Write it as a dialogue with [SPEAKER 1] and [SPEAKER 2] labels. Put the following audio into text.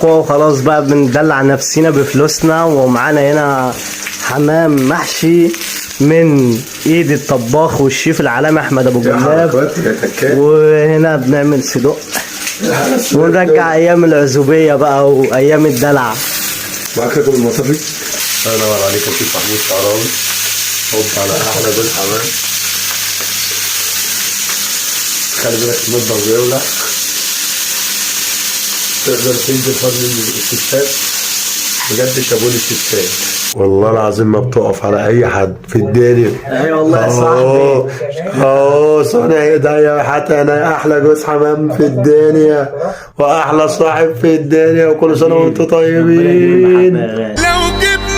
[SPEAKER 1] وخلاص بقى بندلع نفسينا بفلوسنا. ومعانا هنا حمام محشي من ايد الطباخ والشيف العالمي احمد ابو جلاب. وهنا بنعمل صدق ونرجع ايام العزوبيه بقى وايام الدلع.
[SPEAKER 2] معاك رجل المصري. الله ينور عليك يا شيف محمود شعراوي. هوب على احلى بيت حمام. خلي بالك المطبخ بيولع، تقدر تنزل فضل الستات بجد. شابون الستات والله العظيم ما بتقف على اي حد في الدنيا.
[SPEAKER 1] اي والله يا صاحبي.
[SPEAKER 2] صنع ايديا حتى انا احلى جوز حمام في الدنيا واحلى صاحب في الدنيا، وكل سنه وانتم طيبين.
[SPEAKER 3] لو جبنا